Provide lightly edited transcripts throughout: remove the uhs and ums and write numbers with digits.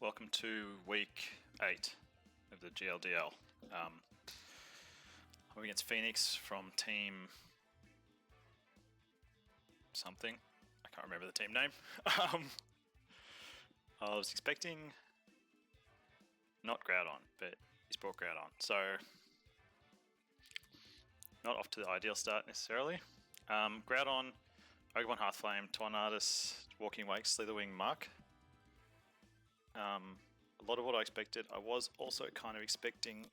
welcome to week 8 of the GLDL. I'm against Phenix from team something. I can't remember the team name. I was expecting not Groudon, but he's brought Groudon, so not off to the ideal start necessarily. Groudon, Pokemon Hearthflame, Tornadus, Walking Wake, Slitherwing, Muck. A lot of what I expected. I was also kind of expecting,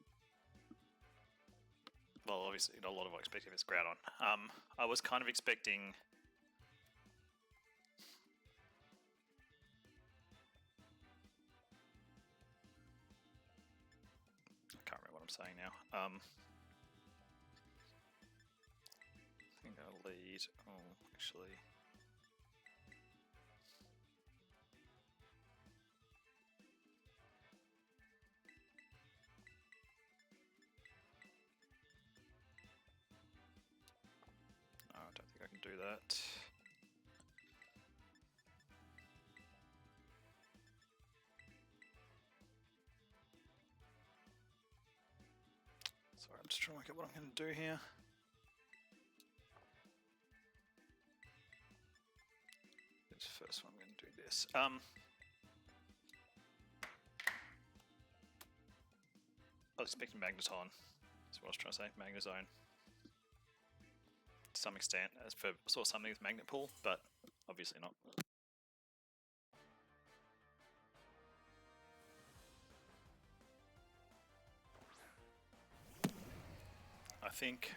well, obviously not a lot of what I expected is Groudon. I was kind of expecting I can't remember what I'm saying now. I think I'll lead. Oh, actually. No, I don't think I can do that. Sorry, I'm just trying to work out what I'm going to do here. This first one, I'm going to do this. I was expecting Magneton. That's what I was trying to say, Magnezone. To some extent, as for saw something with Magnet Pull, but obviously not. I think.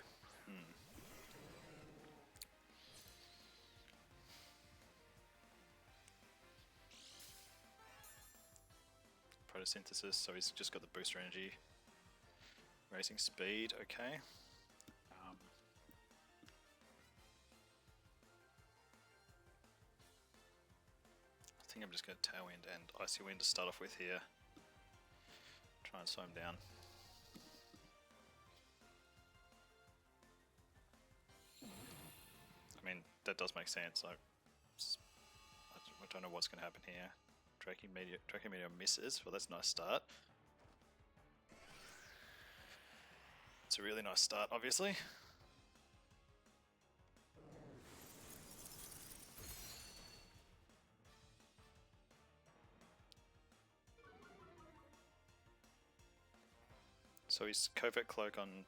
Photosynthesis, so he's just got the booster energy. Racing speed, okay. I think I'm just going to Tailwind and Icy Wind to start off with here. Try and slow him down. I mean, that does make sense. I don't know what's going to happen here. Draco Meteor misses. Well, that's a nice start. It's a really nice start, obviously. So he's Covert Cloak on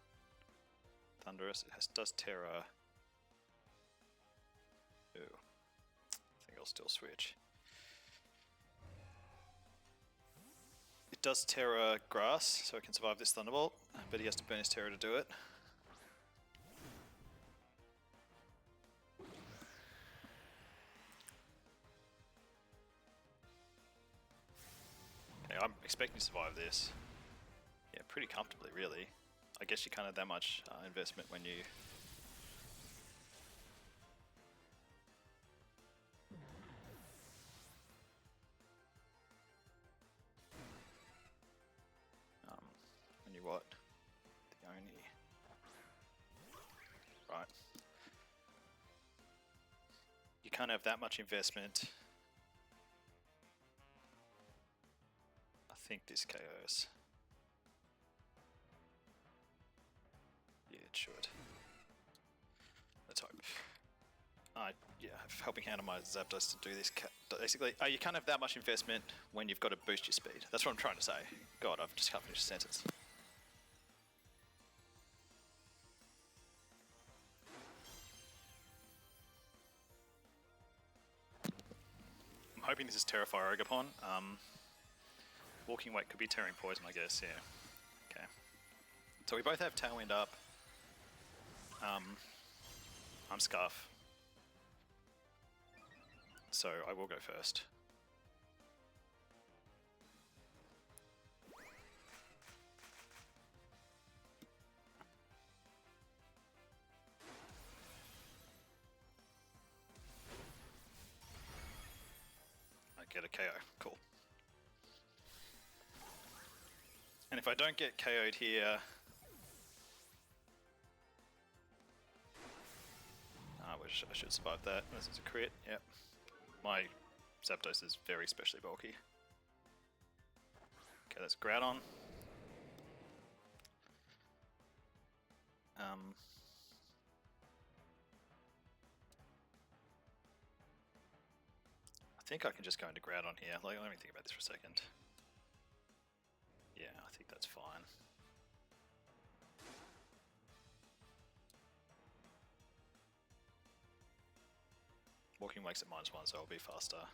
Thundurus. It does Terra. Ooh. I think I'll still switch. It does Terra Grass, so it can survive this Thunderbolt, but he has to burn his Terra to do it. Okay, I'm expecting to survive this. Yeah, pretty comfortably, really. I guess you can't have that much investment when you... when you what? The Oni. Right. You can't have that much investment. I think this KOs. Yeah, it should. Let's hope. Yeah, helping hand on my Zapdos to do this. Basically, you can't have that much investment when you've got to boost your speed. That's what I'm trying to say. God, I've just can't finish a sentence. I'm hoping this is Terrafire Ogerpon. Walking Wake could be Tearing Poison, I guess, yeah. Okay. So we both have Tailwind up. I'm Scarf. So I will go first. I get a KO, cool. And if I don't get KO'd here, I should survive that, unless it's a crit, yep. My Zapdos is very specially bulky. Okay, that's Groudon. I think I can just go into Groudon here. Like, let me think about this for a second. Yeah, I think that's fine. Walking Wake's at -1, so I'll be faster.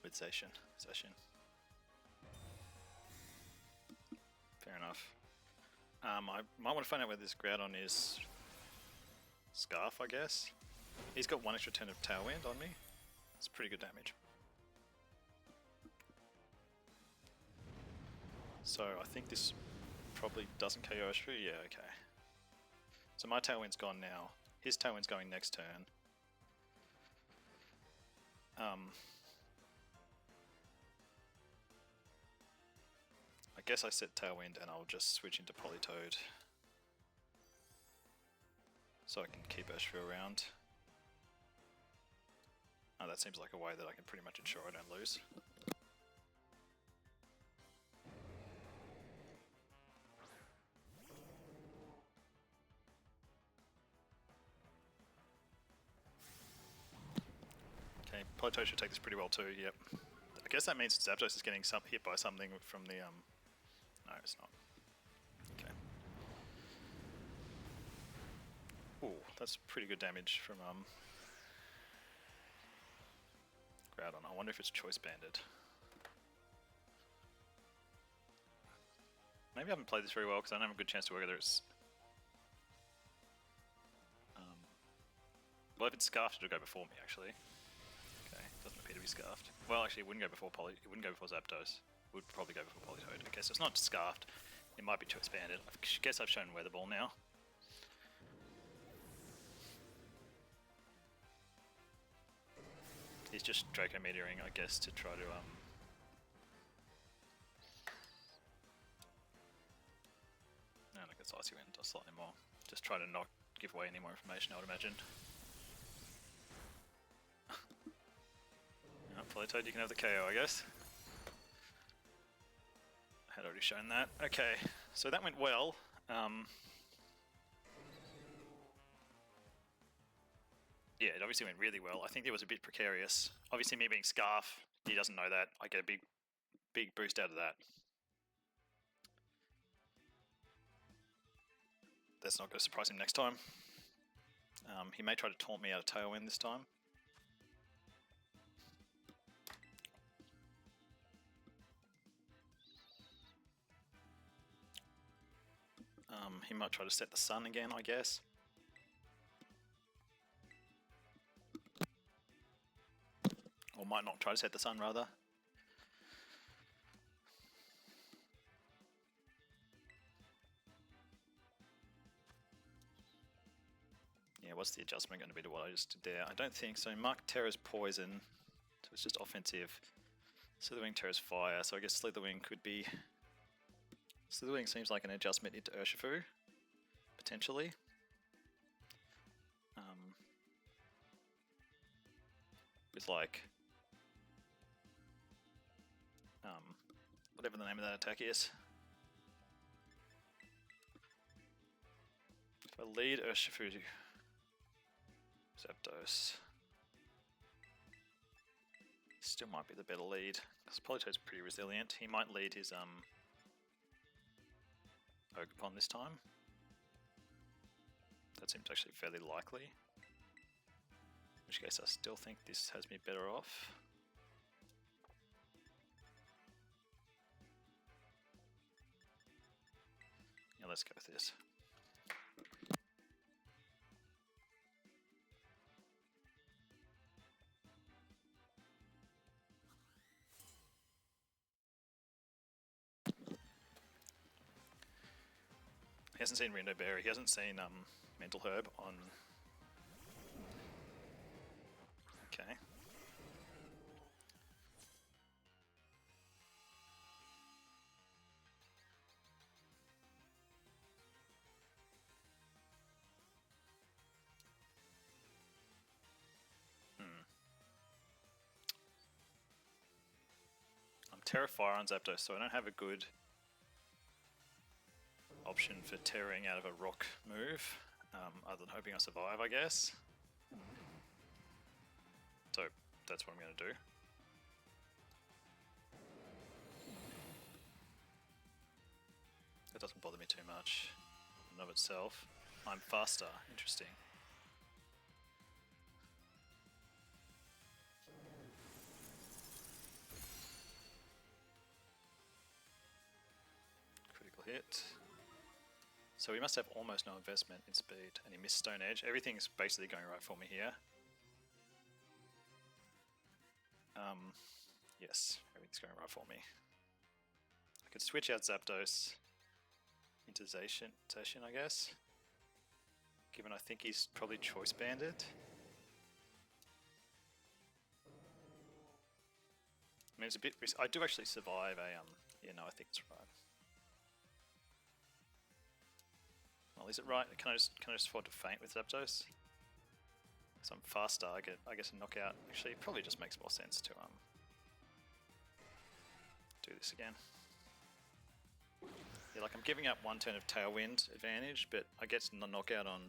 With Session. Fair enough. I might want to find out where this Groudon is. Scarf, I guess. He's got 1 extra turn of Tailwind on me. It's pretty good damage. So I think this probably doesn't KO Urshifu. Yeah, okay. So my Tailwind's gone now. His Tailwind's going next turn. I guess I set Tailwind and I'll just switch into Politoed. So I can keep Urshifu around. Oh, that seems like a way that I can pretty much ensure I don't lose. Okay, Politoed should take this pretty well too, yep. I guess that means Zapdos is getting hit by something from the, no, it's not. Okay. Ooh, that's pretty good damage from, Groudon. I wonder if it's Choice Banded. Maybe I haven't played this very well because I don't have a good chance to work whether it's... well, if it's Scarfed, it'll go before me, actually. Okay, doesn't appear to be Scarfed. Well, actually, it wouldn't go before it wouldn't go before Zapdos. It would probably go before Politoed. Okay, so it's not Scarfed. It might be Choice Banded. I guess I've shown Weather Ball now. He's just Draco Meteoring, I guess, to try to, no, I guess Icy Wind does slightly more. Just try to not give away any more information, I would imagine. Politoed, you can have the KO, I guess. I had already shown that. Okay, so that went well. Yeah, it obviously went really well. I think it was a bit precarious. Obviously, me being Scarf, he doesn't know that. I get a big boost out of that. That's not going to surprise him next time. He may try to taunt me out of Tailwind this time. He might try to set the Sun again, I guess. Or might not try to set the Sun, rather. Yeah, what's the adjustment going to be to what I just did there? I don't think so. Mark Terra's Poison, so it's just offensive. Slitherwing Terra's Fire, so I guess Slitherwing could be... Slitherwing seems like an adjustment into Urshifu, potentially. With like... whatever the name of that attack is. If I lead Urshifu to Zapdos, still might be the better lead, because Politoed's pretty resilient. He might lead his Ogerpon this time. That seems actually fairly likely. In which case I still think this has me better off. Yeah, let's go with this. He hasn't seen Rindo Berry, he hasn't seen Mental Herb on... Okay. Terra Fire on Zapdos, so I don't have a good option for tearing out of a rock move, other than hoping I survive, I guess. So that's what I'm going to do. That doesn't bother me too much in and of itself. I'm faster, interesting. Critical hit. So we must have almost no investment in speed, and he missed Stone Edge. Everything's basically going right for me here. Yes, everything's going right for me. I could switch out Zapdos into Zacian, I guess. Given I think he's probably choice banded. I mean, it's a bit risky. I do actually survive a, yeah, no, I think it's right. Well, is it right? Can I just afford to faint with Zapdos? Because I'm faster, I get a knockout. Actually, it probably just makes more sense to do this again. Yeah, like I'm giving up one turn of Tailwind advantage, but I get a knockout on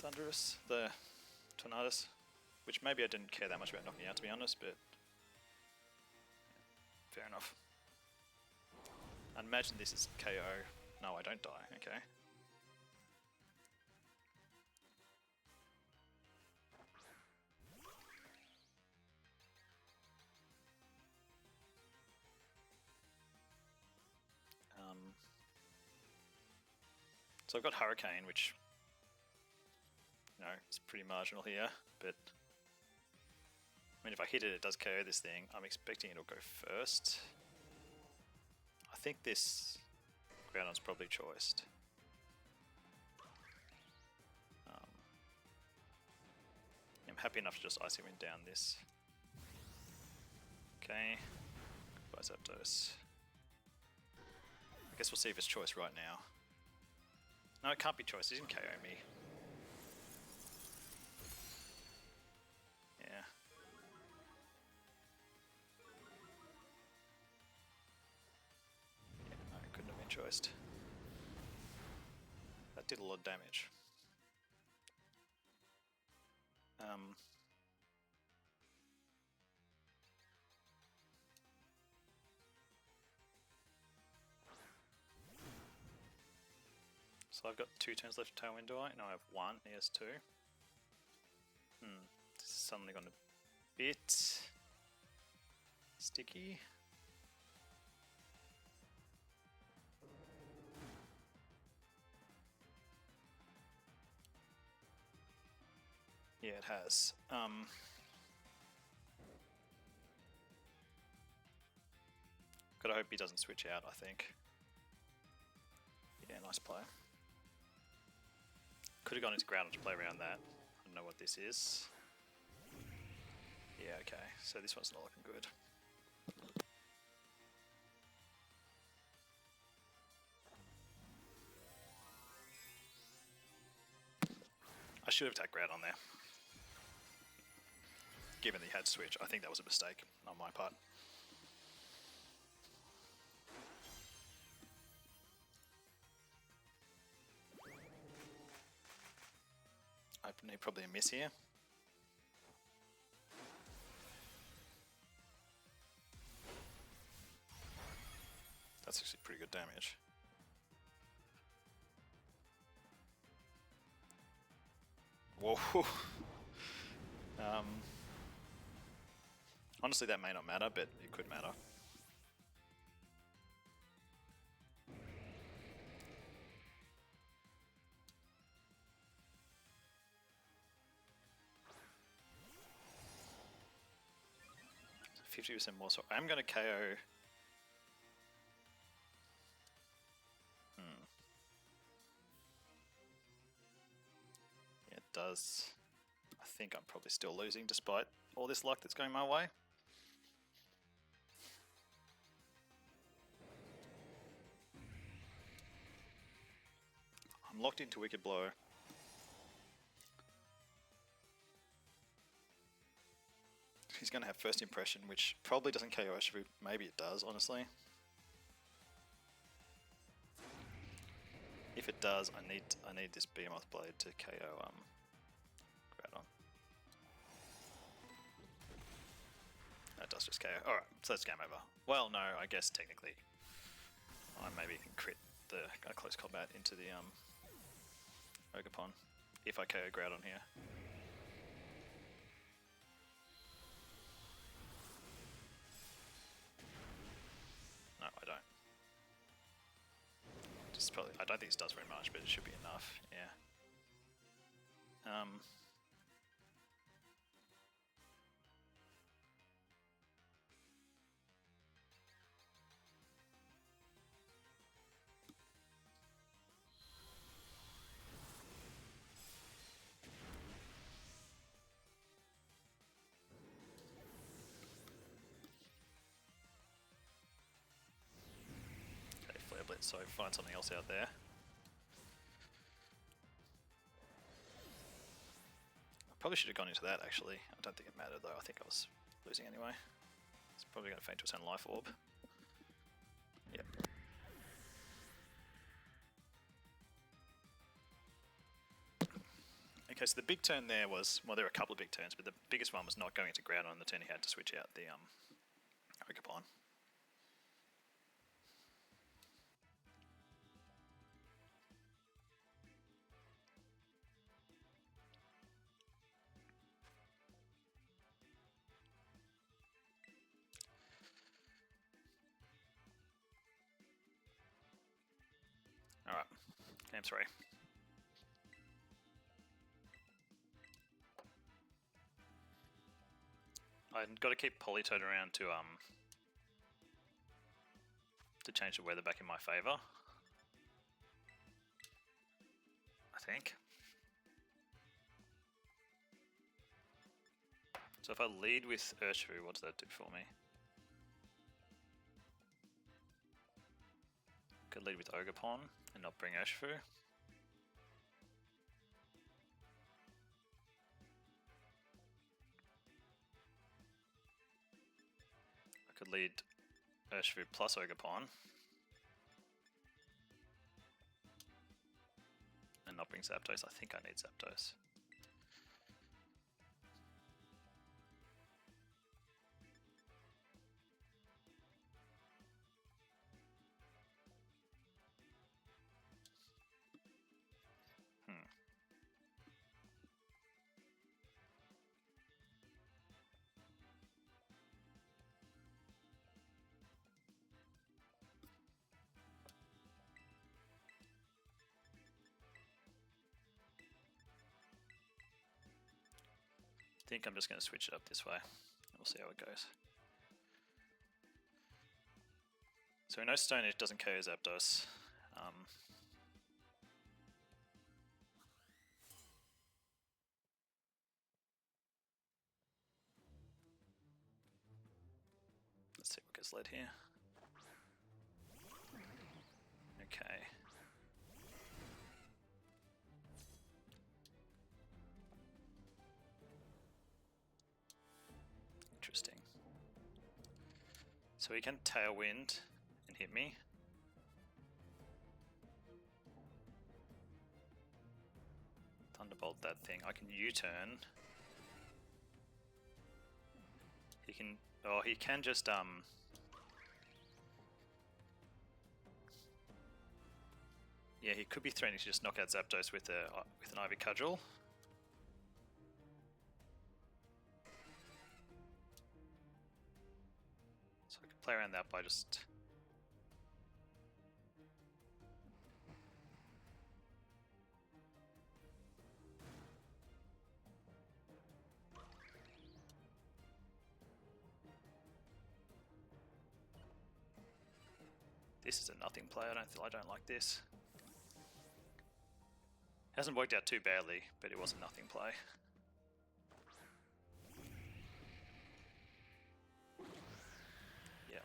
the Thunderous, the Tornadus, which maybe I didn't care that much about knocking out, to be honest, but fair enough. I imagine this is KO. No, I don't die, okay. So I've got Hurricane, which, you know, it's pretty marginal here, but I mean, if I hit it, it does KO this thing. I'm expecting it'll go first. I think this Groudon's probably choiced. I'm happy enough to just Icy Wind down this. Okay, goodbye Zapdos. I guess we'll see if it's choice right now. No, it can't be choice, he didn't KO me. Yeah. Yeah, no, it couldn't have been choiced. That did a lot of damage. So I've got 2 turns left of Tailwind, do I? No, I have 1, he has 2. This is suddenly gone a bit sticky. Yeah, it has. Gotta hope he doesn't switch out, I think. Yeah, nice play. Could have gone into Groudon to play around that. I don't know what this is. Yeah, okay. So this one's not looking good. I should have attacked Groudon there. Given that he had switch, I think that was a mistake on my part. I need probably a miss here. That's actually pretty good damage. Whoa. Honestly, that may not matter, but it could matter. %50 more, so I'm going to KO. Yeah, it does. I think I'm probably still losing despite all this luck that's going my way. I'm locked into Wicked Blow. going to have first impression, which probably doesn't KO Urshifu. Maybe it does, honestly. If it does, I need this Behemoth Blade to KO Groudon. That does just KO. Alright, so that's game over. Well, no, I guess technically I maybe can crit the close combat into the Ogerpon if I KO Groudon here. No, I don't. Just probably, I don't think this does very much, but it should be enough. Yeah. Okay, Flare Blitz, so find something else out there. Probably should have gone into that actually. I don't think it mattered though. I think I was losing anyway. It's probably going to faint to its own life orb. Yep. Okay, so the big turn there was, well, there were a couple of big turns, but the biggest one was not going into Groudon on the turn he had to switch out the Ogerpon. Alright, game 3. I've got to keep Politoed around to change the weather back in my favour. I think. So if I lead with Urshifu, what does that do for me? Could lead with Ogerpon and not bring Urshifu. I could lead Urshifu plus Ogerpon and not bring Zapdos. I think I need Zapdos. I think I'm just going to switch it up this way. We'll see how it goes. So we know Stone Edge doesn't KO Zapdos. Let's see what gets led here. Okay. Interesting. So he can Tailwind and hit me. Thunderbolt that thing. I can U-turn. He can. Oh, he can just yeah, he could be threatening to just knock out Zapdos with an Ivy Cudgel. So I could play around that by just. This is a nothing play. I don't like this. Hasn't worked out too badly, but it was a nothing play. Yeah.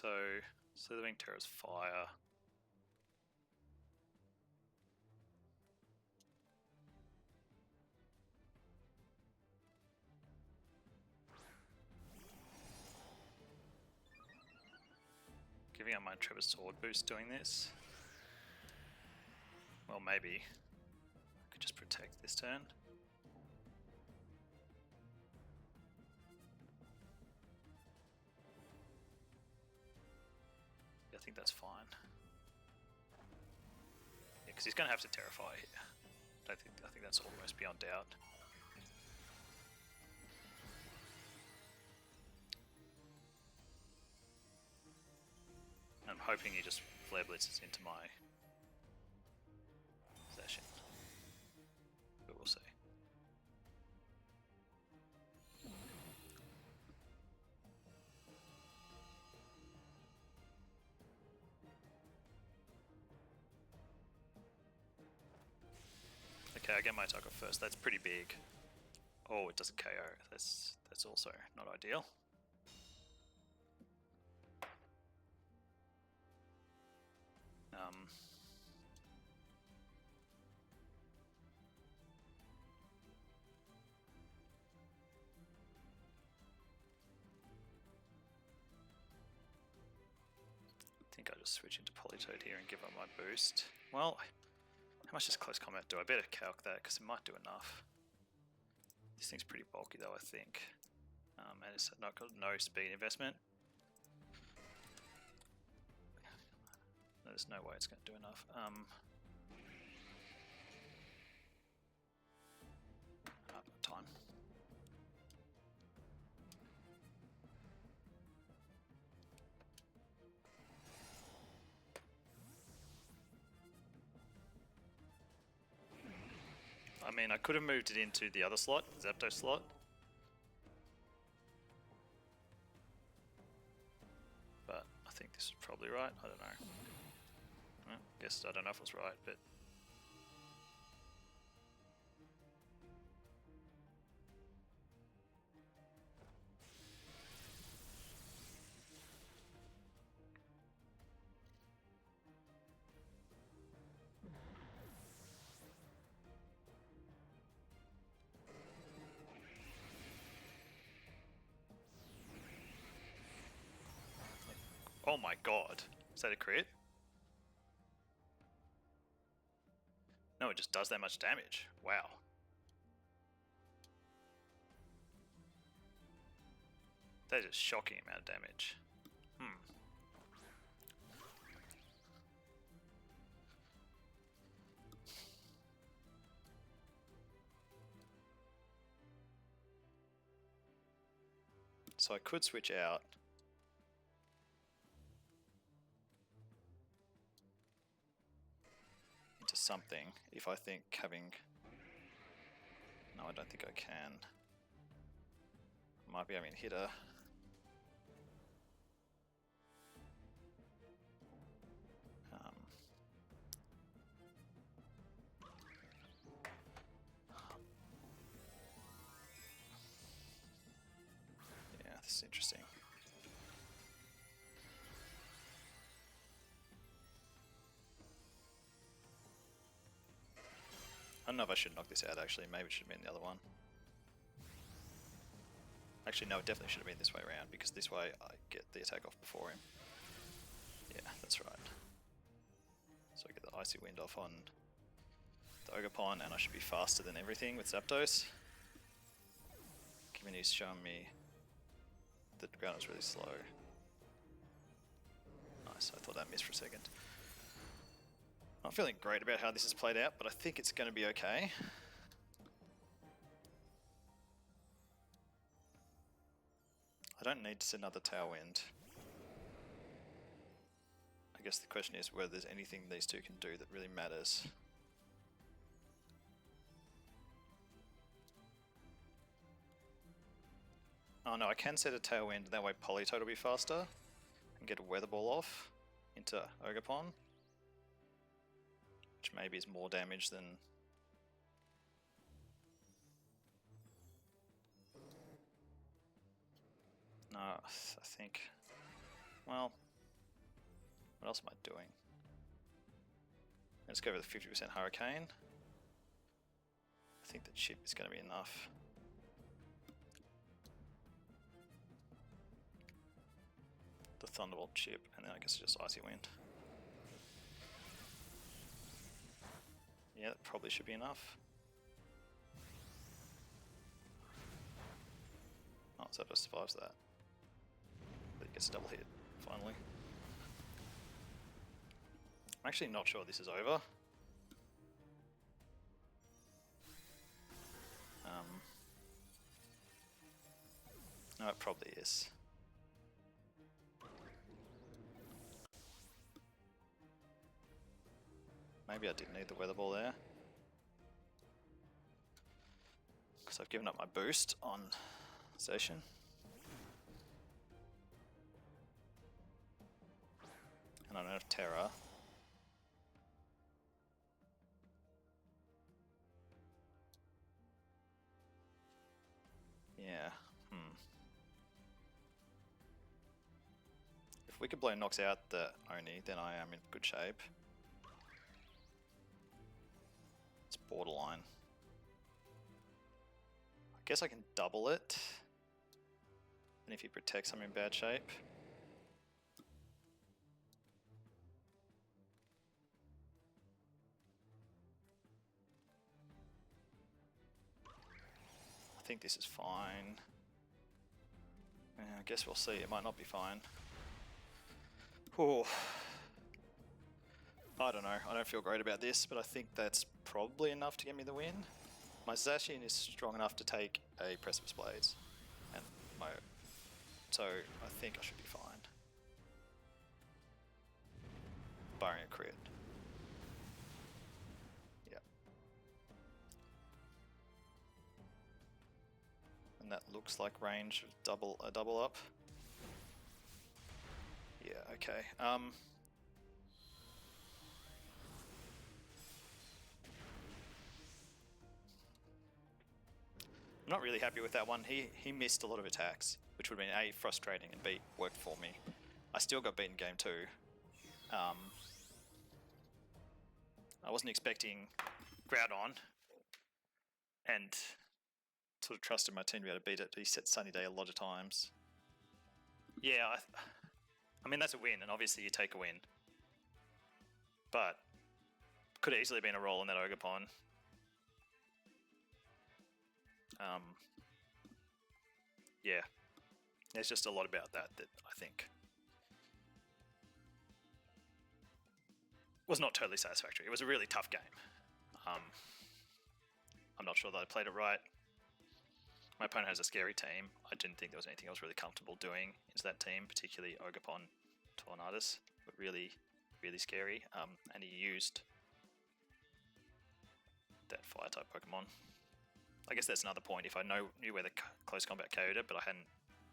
So Slithering Terror's fire. Giving up my Trevor's sword boost doing this. Well, maybe. I could just protect this turn. Yeah, I think that's fine. Yeah, because he's going to have to Terrify here. I think that's almost beyond doubt. I'm hoping he just Flare Blitzes into my possession. But we'll see. Okay, I get my attack off first. That's pretty big. Oh, it doesn't KO. That's also not ideal. I think I just switch into Politoed here and give up my boost. Well, how much does close combat do? I better calc that because it might do enough. This thing's pretty bulky though, I think. And it's not got no speed investment. There's no way it's going to do enough. Time. I mean, I could have moved it into the other slot, Zapdos slot. But I think this is probably right. I don't know. Well, guess I don't know if it's right, but oh my god. Is that a crit? No, it just does that much damage. Wow. That is a shocking amount of damage. So I could switch out. Into something if I think having... No, I don't think I can. Might be having a hitter. Yeah, this is interesting. I don't know if I should knock this out actually, maybe it should have been the other one. Actually no, it definitely should have been this way around because this way I get the attack off before him. Yeah, that's right. So I get the Icy Wind off on the Ogerpon and I should be faster than everything with Zapdos. Given he's showing me the ground is really slow. Nice, I thought that missed for a second. I'm feeling great about how this has played out, but I think it's going to be okay. I don't need to set another Tailwind. I guess the question is whether there's anything these two can do that really matters. Oh no, I can set a Tailwind, that way Politoed will be faster, and get a Weather Ball off into Ogerpon. Which maybe is more damage than... No, I think... Well, What else am I doing? Let's go with the 50% Hurricane. I think the chip is going to be enough. The Thunderbolt chip, and then I guess just Icy Wind. Yeah, that probably should be enough. Oh, Zapdos survives that. But he gets a double hit, finally. I'm actually not sure this is over. No, it probably is. Maybe I didn't need the Weather Ball there. Because I've given up my boost on Station. And I don't have Terra. Yeah, If Wicked Blow knocks out the Oni, then I am in good shape. It's borderline. I guess I can double it. And if he protects, I'm in bad shape. I think this is fine. Yeah, I guess we'll see. It might not be fine. Oh, I don't know. I don't feel great about this, but I think that's probably enough to get me the win. My Zacian is strong enough to take a Precipice Blades, and so I think I should be fine. Barring a crit. Yep. And that looks like range of a double up. Yeah, okay. I'm not really happy with that one. He missed a lot of attacks, which would have been A, frustrating, and B, worked for me. I still got beaten game 2. I wasn't expecting Groudon, and sort of trusted my team to be able to beat it. He set Sunny Day a lot of times. Yeah, I mean, that's a win, and obviously you take a win. But could have easily been a roll in that Ogerpon. Yeah, there's just a lot about that I think was not totally satisfactory. It was a really tough game. I'm not sure that I played it right. My opponent has a scary team. I didn't think there was anything I was really comfortable doing into that team, particularly Ogerpon, Tornadus, but really, really scary. And he used that Fire-type Pokemon. I guess that's another point. If I knew where the close combat KO'd it, but I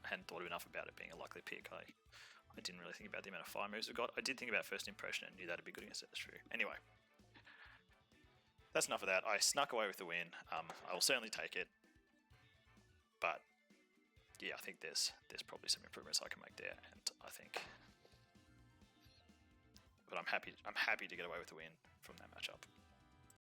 hadn't thought enough about it being a likely pick. I didn't really think about the amount of fire moves we got. I did think about first impression and knew that'd be good against it. That's true. Anyway, that's enough of that. I snuck away with the win. I will certainly take it. But yeah, I think there's probably some improvements I can make there, and I think. But I'm happy to get away with the win from that matchup.